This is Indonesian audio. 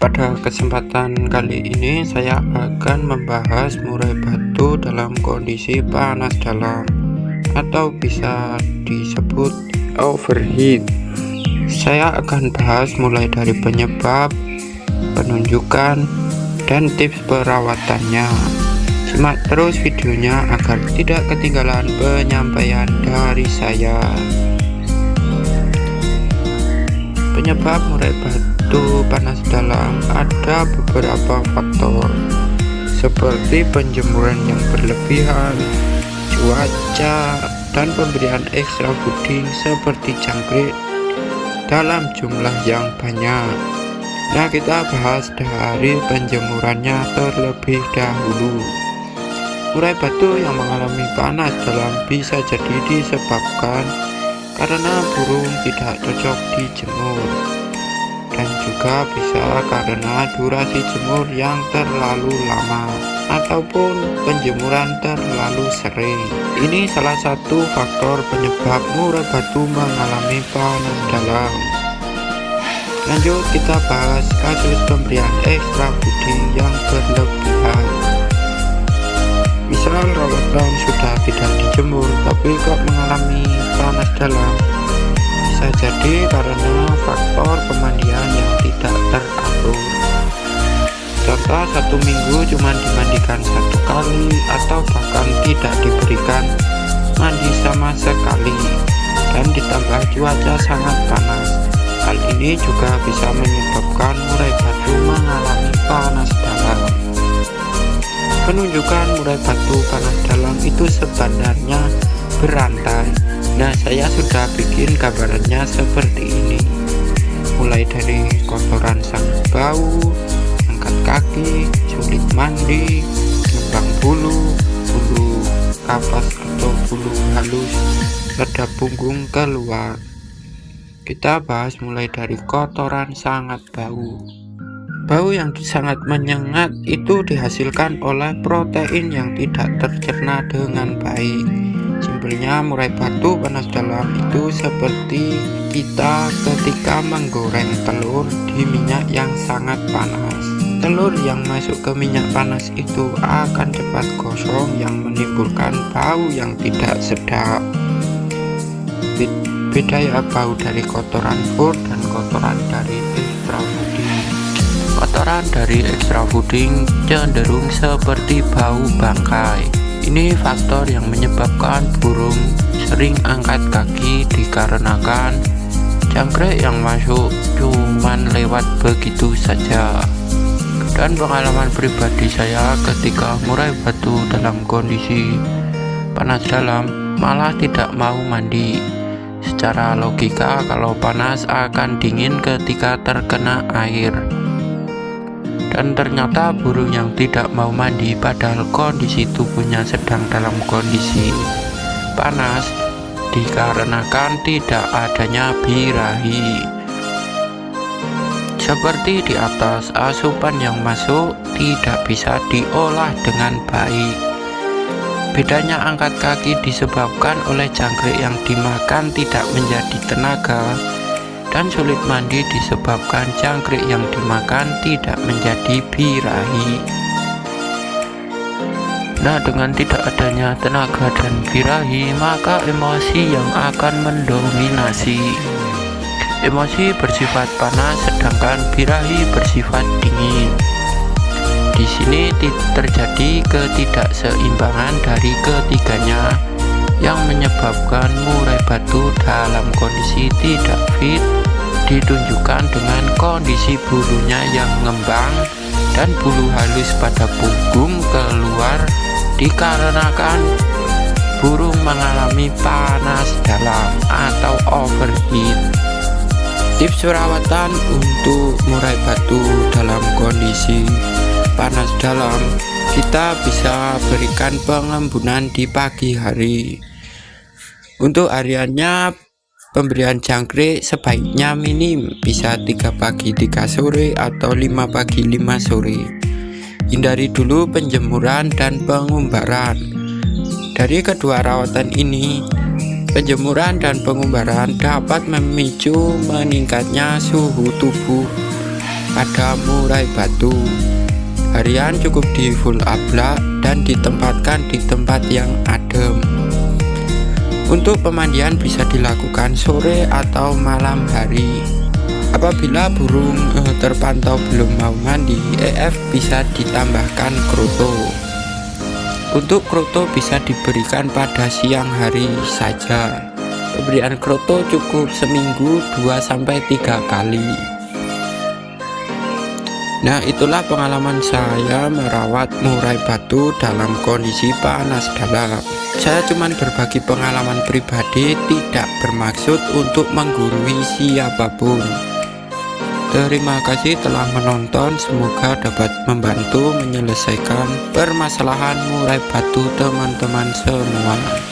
Pada kesempatan kali ini saya akan membahas murai batu dalam kondisi panas dalam atau bisa disebut overheat. Saya akan bahas mulai dari penyebab, penunjukan, dan tips perawatannya. Simak terus videonya agar tidak ketinggalan penyampaian dari saya. Penyebab murai batu panas dalam ada beberapa faktor, seperti penjemuran yang berlebihan, cuaca, dan pemberian ekstra puding seperti jangkrik dalam jumlah yang banyak. Nah, kita bahas dari penjemurannya terlebih dahulu. Murai batu yang mengalami panas dalam bisa jadi disebabkan karena burung tidak cocok dijemur, dan juga bisa karena durasi jemur yang terlalu lama ataupun penjemuran terlalu sering. Ini salah satu faktor penyebab murai batu mengalami panas dalam. Lanjut, kita bahas kasus pemberian ekstra puding yang berlebihan. Misal rawatan sudah tidak dijemur tapi kok mengalami panas dalam, bisa jadi karena faktor pemandian yang tidak teratur. Contoh, 1 minggu cuma dimandikan 1 kali atau bahkan tidak diberikan mandi sama sekali, dan ditambah cuaca sangat panas. Hal ini juga bisa menyebabkan murai batu mengalami panas dalam. Penunjukan murai batu panas dalam itu sebenarnya berantai. Nah, saya sudah bikin gambarannya seperti ini. Mulai dari kotoran sangat bau, angkat kaki, sulit mandi, ngembang bulu, bulu kapas atau bulu halus, reda punggung keluar. Kita bahas mulai dari kotoran sangat bau. Bau yang sangat menyengat itu dihasilkan oleh protein yang tidak tercerna dengan baik. Simpelnya, murai batu panas dalam itu seperti kita ketika menggoreng telur di minyak yang sangat panas. Telur yang masuk ke minyak panas itu akan cepat gosong yang menimbulkan bau yang tidak sedap. Beda ya bau dari kotoran fur dan kotoran dari ekstra puding. Kotoran dari ekstra puding cenderung seperti bau bangkai. Ini faktor yang menyebabkan burung sering angkat kaki dikarenakan jangkrik yang masuk cuman lewat begitu saja. Dan pengalaman pribadi saya ketika murai batu dalam kondisi panas dalam malah tidak mau mandi. Secara logika, kalau panas akan dingin ketika terkena air. Dan ternyata burung yang tidak mau mandi padahal kondisi tubuhnya sedang dalam kondisi panas dikarenakan tidak adanya birahi. Seperti di atas, asupan yang masuk tidak bisa diolah dengan baik. Bedanya angkat kaki disebabkan oleh jangkrik yang dimakan tidak menjadi tenaga, dan sulit mandi disebabkan jangkrik yang dimakan tidak menjadi birahi. Nah, dengan tidak adanya tenaga dan birahi, maka emosi yang akan mendominasi. Emosi bersifat panas sedangkan birahi bersifat dingin. Di sini terjadi ketidakseimbangan dari ketiganya yang menyebabkan murai batu dalam kondisi tidak fit, ditunjukkan dengan kondisi bulunya yang ngembang dan bulu halus pada punggung keluar dikarenakan burung mengalami panas dalam atau overheat. Tips perawatan untuk murai batu dalam kondisi panas dalam, kita bisa berikan pengembunan di pagi hari. Untuk hariannya, pemberian jangkrik sebaiknya minim, bisa 3 pagi 3 sore atau 5 pagi 5 sore. Hindari dulu penjemuran dan pengumbaran. Dari kedua rawatan ini, penjemuran dan pengumbaran dapat memicu meningkatnya suhu tubuh pada murai batu. Harian cukup di full ablak dan ditempatkan di tempat yang adem. Untuk pemandian bisa dilakukan sore atau malam hari. Apabila burung terpantau belum mau mandi, EF bisa ditambahkan kroto. Untuk kroto bisa diberikan pada siang hari saja. Pemberian kroto cukup seminggu 2-3 kali. Nah, itulah pengalaman saya merawat murai batu dalam kondisi panas dalam. Saya cuma berbagi pengalaman pribadi, tidak bermaksud untuk menggurui siapapun. Terima kasih telah menonton, semoga dapat membantu menyelesaikan permasalahan murai batu teman-teman semua.